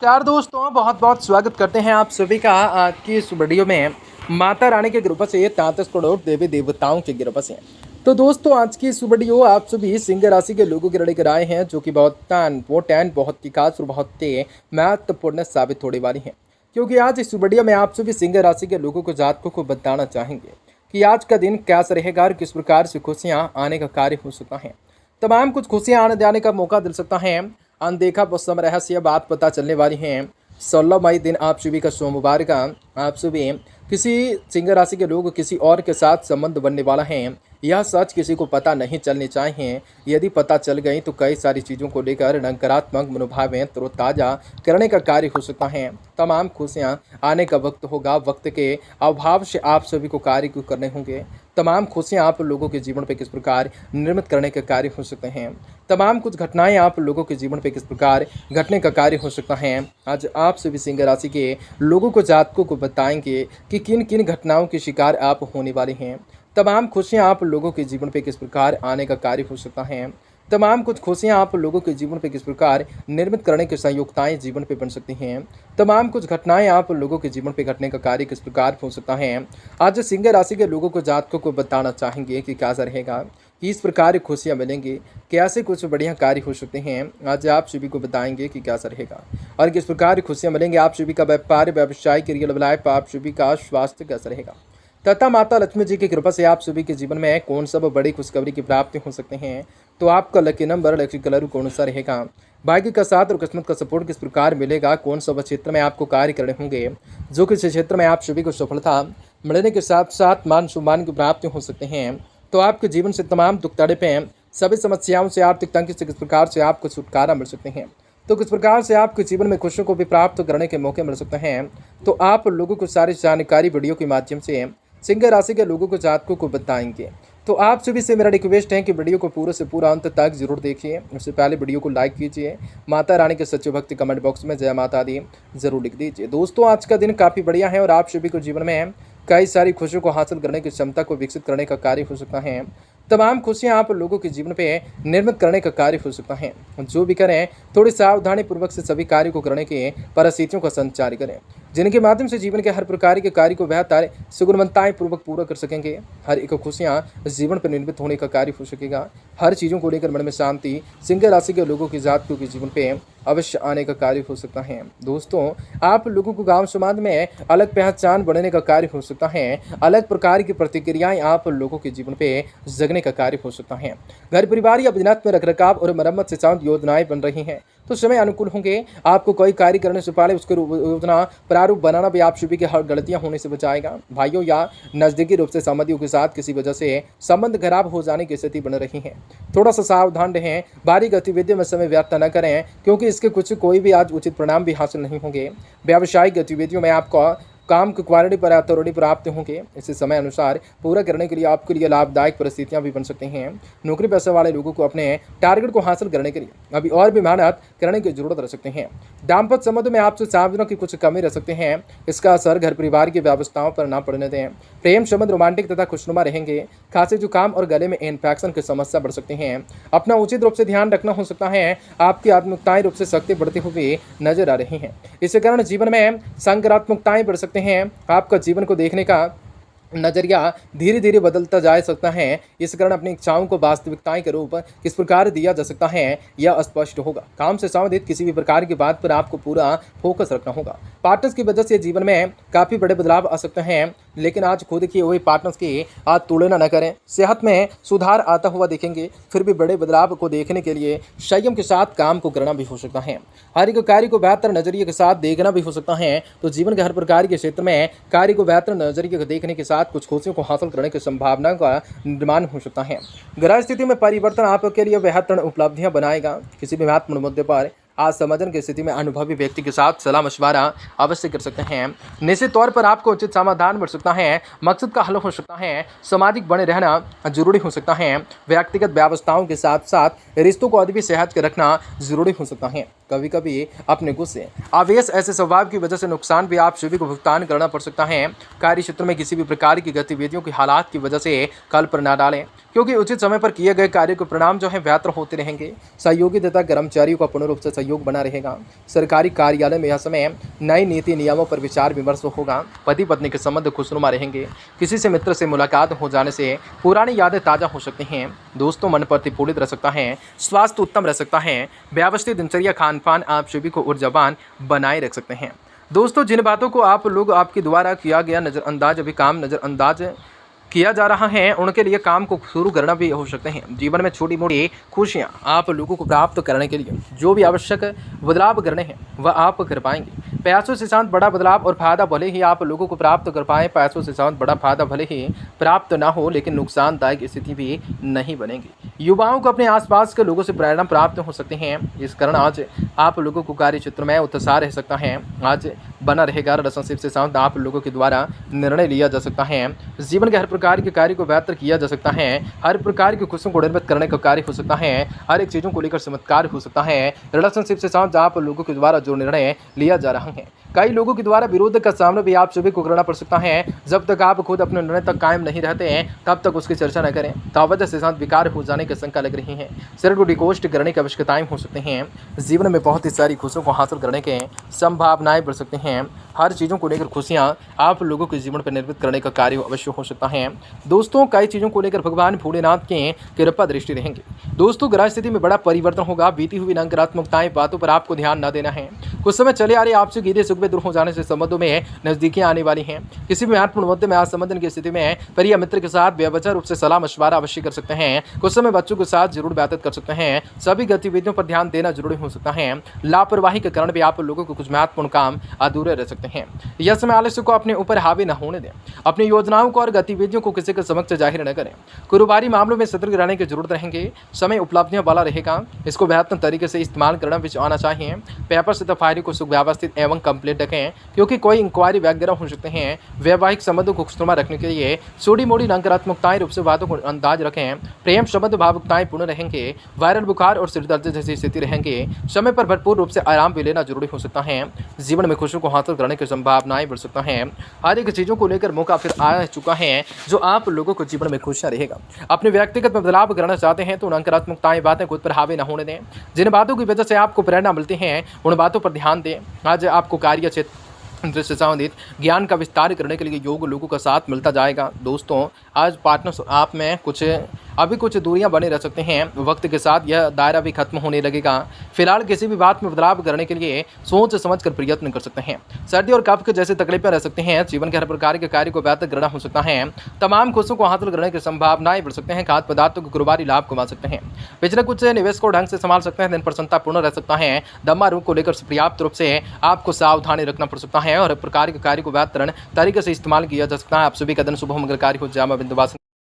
नमस्कार दोस्तों, बहुत बहुत स्वागत करते हैं आप सभी का आज की इस वीडियो में। माता रानी की कृपा से 33 करोड़ देवी देवताओं की कृपा से। तो दोस्तों, आज की इस वीडियो आप सभी सिंह राशि के लोगों के लेकर आए हैं, जो कि बहुत इम्पोर्टेंट, बहुत ही खास और बहुत ही महत्वपूर्ण साबित होने वाली है। क्योंकि आज इस वीडियो में आप सभी सिंह राशि के लोगों को जातकों को बताना चाहेंगे कि आज का दिन कैसा रहेगा और किस प्रकार से खुशियाँ आने का कार्य हो सकता है। तमाम कुछ खुशियाँ आने जाने का मौका मिल सकता है। अनदेखा समय रहस्य बात पता चलने वाली है। 16 मई दिन आप सभी का सोमवार का आप सभी किसी सिंह राशि के लोग किसी और के साथ संबंध बनने वाला है। यह सच किसी को पता नहीं चलनी चाहिए। यदि पता चल गई तो कई सारी चीज़ों को लेकर नकारात्मक मनोभावें तरोताज़ा करने का कार्य हो सकता है। तमाम खुशियाँ आने का वक्त होगा। वक्त के अभाव से आप सभी को कार्य क्यों करने होंगे। तमाम खुशियाँ आप लोगों के जीवन पे किस प्रकार निर्मित करने के कार्य हो सकते हैं। तमाम कुछ घटनाएं आप लोगों के जीवन पे किस प्रकार घटने का कार्य हो सकता है। आज आप सभी सिंह राशि के लोगों को जातकों को बताएंगे कि किन किन घटनाओं के शिकार आप होने वाले हैं। तमाम खुशियाँ आप लोगों के जीवन पे किस प्रकार आने का कार्य हो सकता है। तमाम कुछ खुशियाँ आप लोगों के जीवन पे किस प्रकार निर्मित करने की संयुक्ताएं जीवन पे बन सकती हैं। तमाम कुछ घटनाएं आप लोगों के जीवन पे घटने का कार्य किस प्रकार हो सकता है। आज सिंह राशि के लोगों को जातकों को बताना चाहेंगे कि कैसा रहेगा, किस प्रकार खुशियाँ मिलेंगी, कैसे कुछ बढ़िया कार्य हो सकते हैं। आज आप सभी को बताएंगे कि कैसा रहेगा और किस प्रकार खुशियाँ मिलेंगी। आप सभी का व्यापार, व्यवसाय, करियर लाइफ, आप सभी का स्वास्थ्य कैसा रहेगा तथा माता लक्ष्मी जी की कृपा से आप सभी के जीवन में कौन सब बड़ी खुशखबरी की प्राप्ति हो सकते हैं। तो आपका लकी नंबर, लकी कलर कौन सा रहेगा, भाग्य का साथ और किस्मत का सपोर्ट किस प्रकार मिलेगा, कौन सब क्षेत्र में आपको कार्य करने होंगे, जो किसी क्षेत्र में आप सभी को सफलता मिलने के साथ साथ मान सम्मान की प्राप्ति हो सकते हैं। तो आपके जीवन से तमाम दुख तड़पें, सभी समस्याओं से, आर्थिक तंगी से किस प्रकार से आपको छुटकारा मिल सकते हैं। तो किस प्रकार से आपके जीवन में खुशियों को भी प्राप्त करने के मौके मिल सकते हैं। तो आप लोगों को सारी जानकारी वीडियो के माध्यम से सिंह राशि के लोगों को जातकों को बताएंगे। तो आप सभी से मेरा रिक्वेस्ट है कि वीडियो को पूरे से पूरा अंत तक जरूर देखिए। उससे पहले वीडियो को लाइक कीजिए। माता रानी के सच्चे भक्ति कमेंट बॉक्स में जय माता दी जरूर लिख दीजिए। दोस्तों, आज का दिन काफ़ी बढ़िया है और आप सभी को जीवन में कई सारी खुशियों को हासिल करने की क्षमता को विकसित करने का कार्य हो सकता है। तमाम खुशियां आप लोगों के जीवन पे निर्मित करने का कार्य हो सकता है। जो भी करें थोड़ी सावधानी पूर्वक से सभी कार्य को करने के परिस्थितियों का संचार करें, जिनके माध्यम से जीवन के हर प्रकार के कार्य को बेहतर सुगुणवत्ताएं पूर्वक पूरा कर सकेंगे। हर एक खुशियां जीवन पर निर्मित होने का कार्य हो सकेगा। हर चीज़ों को लेकर मन में शांति सिंह राशि के लोगों की जातकों के जीवन पे अवश्य आने का कार्य हो सकता है। दोस्तों, आप लोगों को गांव समाज में अलग पहचान बढ़ने का कार्य हो सकता है। अलग प्रकार की प्रतिक्रियाएं आप लोगों के जीवन पे जगने का कार्य हो सकता है। घर परिवार या बिजनेस में रखरखाव और मरम्मत से संबंधित योजनाएं बन रही हैं तो समय अनुकूल होंगे। आपको कोई कार्य करने से पहले उसके योजना प्रारूप बनाना भी आप सभी के हर गलतियां होने से बचाएगा। भाइयों या नजदीकी रूप से संबंधियों के साथ किसी वजह से संबंध खराब हो जाने की स्थिति बन रही है। थोड़ा सा सावधान रहें। भारी गतिविधियों में समय व्यर्थ न करें, क्योंकि इसके कुछ कोई भी आज उचित परिणाम भी हासिल नहीं होंगे। व्यावसायिक गतिविधियों में आपको काम की क्वालिटी पर अथॉरिटी प्राप्त होंगे। इसे समय अनुसार पूरा करने के लिए आपके लिए लाभदायक परिस्थितियां भी बन सकती हैं। नौकरी पेशे वाले लोगों को अपने टारगेट को हासिल करने के लिए अभी और भी मेहनत करने की जरूरत रह सकते हैं। दाम्पत्य संबंध में आपसे सावधानों की कुछ कमी रह सकते हैं। इसका असर घर परिवार की व्यवस्थाओं पर न पड़ने दें। प्रेम संबंध रोमांटिक तथा खुशनुमा रहेंगे। खांसी, जुकाम और गले में इन्फेक्शन की समस्या बढ़ सकती हैं। अपना उचित रूप से ध्यान रखना हो सकता है। आपकी आत्मिकताएं रूप से शक्ति बढ़ती हुई नजर आ रही हैं। इसी कारण जीवन में सकारात्मकताएं बढ़ सकते हैं। आपका जीवन को देखने का नजरिया धीरे धीरे बदलता जा सकता है। इस कारण अपनी इच्छाओं को वास्तविकताएं के रूप किस प्रकार दिया जा सकता है यह स्पष्ट होगा। काम से संबंधित किसी भी प्रकार की बात पर आपको पूरा फोकस रखना होगा। पार्टनर्स की वजह से जीवन में काफ़ी बड़े बदलाव आ सकते हैं, लेकिन आज खुद किए हुए पार्टनर्स की आज तुलना न करें। सेहत में सुधार आता हुआ देखेंगे, फिर भी बड़े बदलाव को देखने के लिए संयम के साथ काम को करना भी हो सकता है। हर एक कार्य को बेहतर नजरिए के साथ देखना भी हो सकता है। तो जीवन के हर प्रकार के क्षेत्र में कार्य को बेहतर नजरिए को देखने के साथ कुछ खुशियों को हासिल करने की संभावना का निर्माण हो सकता है। ग्रह स्थिति में परिवर्तन आपके लिए बेहतर उपलब्धियां बनाएगा। किसी भी महत्वपूर्ण मुद्दे पर आज समाधान की स्थिति में अनुभवी व्यक्ति के साथ सलाह मशवरा अवश्य कर सकते हैं। निश्चित तौर पर आपको उचित समाधान मिल सकता है। मकसद का हल हो सकता है। सामाजिक बने रहना जरूरी हो सकता है। व्यक्तिगत व्यवस्थाओं के साथ साथ रिश्तों को अधिक भी सेहत के रखना जरूरी हो सकता है। कभी कभी अपने गुस्से, आवेश, ऐसे स्वभाव की वजह से नुकसान भी आप सभी को भुगतान करना पड़ सकता है। कार्य क्षेत्र में किसी भी प्रकार की गतिविधियों की हालात की वजह से कल पर न डालें, क्योंकि उचित समय पर किए गए कार्य के परिणाम जो है बेहतर होते रहेंगे। सहयोगी तथा कर्मचारियों का पूर्ण रूप से योग बना रहेगा। सरकारी कार्यालय में यह समय नई नीति नियमों पर विचार विमर्श होगा। पति पत्नी के संबंध खुशनुमा रहेंगे। किसी से मित्र से मुलाकात हो जाने से पुरानी यादें ताज़ा हो सकती हैं। दोस्तों, मन प्रतिफलित रह सकता है। स्वास्थ्य उत्तम रह सकता है। व्यवस्थित दिनचर्या, खान पान आप सभी को ऊर्जावान बनाए रख सकते हैं। दोस्तों, जिन बातों को आप लोग आपके द्वारा किया गया नज़रअंदाज, अभी काम नज़रअंदाज किया जा रहा है, उनके लिए काम को शुरू करना भी हो सकते हैं। जीवन में छोटी मोटी खुशियां आप लोगों को प्राप्त करने के लिए जो भी आवश्यक बदलाव करने हैं वह आप कर पाएंगे। पैसों से शांत बड़ा बदलाव और फायदा भले ही आप लोगों को प्राप्त कर पाएँ, पैसों से शांत बड़ा फायदा भले ही प्राप्त ना हो, लेकिन नुकसानदायक स्थिति भी नहीं बनेगी। युवाओं को अपने आसपास के लोगों से प्रेरणा प्राप्त हो सकते हैं। इस कारण आज आप लोगों को कार्य क्षेत्र में उत्साह रह सकता है। आज बना रहेगा। रिलेशनशिप से शांत आप लोगों के द्वारा निर्णय लिया जा सकता है। जीवन के हर प्रकार के कार्य को बेहतर किया जा सकता है। हर प्रकार की खुशियों को निर्मित करने का कार्य हो सकता है। हर एक चीज़ों को लेकर चमत्कार हो सकता है। रिलेशनशिप से शांत आप लोगों के द्वारा जो निर्णय लिया जा रहा है, कई लोगों के द्वारा विरोध का सामना भी आप सभी को करना पड़ सकता है। जब तक आप खुद अपने निर्णय तक कायम नहीं रहते हैं तब तक उसकी चर्चा न करें। तावत से शांत विकार हो जाने की शंका लग रही है। शरीर को डिकोस्ट करने की आवश्यकताएं हो सकती हैं। जीवन में बहुत ही सारी खुशियों को हासिल करने के संभावनाएं बढ़ सकती हैं। हर चीज़ों को लेकर खुशियां आप लोगों के जीवन पर निर्मित करने का कार्य अवश्य हो सकता है। दोस्तों, कई चीज़ों को लेकर भगवान भोलेनाथ के कृपा दृष्टि रहेंगे। दोस्तों, ग्रह स्थिति में बड़ा परिवर्तन होगा। बीती हुई नकारात्मकताएं बातों पर आपको ध्यान न देना है। कुछ समय चले आ रही आपसे गीते सुख में दूर हो जाने से संबंधों में नजदीकियां आने वाली हैं। किसी भी महत्वपूर्ण मुद्दे में आज संबंधन की स्थिति में प्रिय मित्र के साथ बेवजह रूप से सलाह मशवरा अवश्य कर सकते हैं। कुछ समय बच्चों के साथ जरूर बातचीत कर सकते हैं। सभी गतिविधियों पर ध्यान देना जरूरी हो सकता है। लापरवाही के कारण भी आप लोगों को कुछ महत्वपूर्ण काम अधूरे रह सकते हैं। यह समय आलस्य को अपने ऊपर हावी न होने दें। अपनी योजनाओं को और गतिविधियों को किसी के समक्ष जाहिर न करें। कारोबारी मामलों में सतर्क रहने की जरूरत रहेंगे। समय उपलब्धियों वाला रहेगा। इसको बेहतर तरीके से इस्तेमाल करना भी आना चाहिए। पेपर से फाइल को सुव्यवस्थित एवं कंप्लीट रखें, क्योंकि कोई इंक्वायरी वगैरह हो सकते हैं। वैवाहिक संबंधों को खुशनुमा रखने के लिए छोटी मोटी नकारात्मकताएं रूप से बातों को अंदाज रखें। प्रेम संबंध भावुकताएं पूर्ण रहेंगे। वायरल बुखार और सिरदर्द जैसी स्थिति रहेंगे। समय पर भरपूर रूप से आराम भी लेना जरूरी हो सकता है। जीवन में खुशियों को हासिल करने की संभावनाएं बढ़ सकता है। हर एक चीज़ों को लेकर मौका फिर आ चुका है जो आप लोगों को जीवन में खुशियां रहेगा। अपने व्यक्तिगत बदलाव करना चाहते हैं तो नकारात्मकताएं बातें खुद पर हावी न होने दें। जिन बातों की वजह से आपको प्रेरणा मिलती है उन बातों पर ध्यान दें। आज आपको कार्य क्षेत्र से संबंधित ज्ञान का विस्तार करने के लिए योग लोगों का साथ मिलता जाएगा। दोस्तों, आज पार्टनर आप में कुछ दूरियां बने रह सकते हैं। वक्त के साथ यह दायरा भी खत्म होने लगेगा। फिलहाल किसी भी बात में बदलाव करने के लिए सोच समझ कर प्रयत्न कर सकते हैं। सर्दी और कफ के जैसे तकलीफें रह सकते हैं। जीवन के हर प्रकार के कार्य को बेहतर करना हो सकता है। तमाम खुशियों को हासिल करने की संभावनाएं बढ़ सकते हैं। खाद्य पदार्थों को कारोबारी लाभ कमा सकते हैं। पिछले कुछ निवेश को ढंग से संभाल सकते हैं। दिन प्रसन्नता पूर्ण रह सकता है। दमा रोग को लेकर पर्याप्त रूप से आपको सावधानी रखना पड़ सकता है और प्रकार के कार्य को बेहतर तरीके से इस्तेमाल किया जा सकता है। आप सभी का दिन शुभ मंगलकारी हो। जामा बिंदुवास।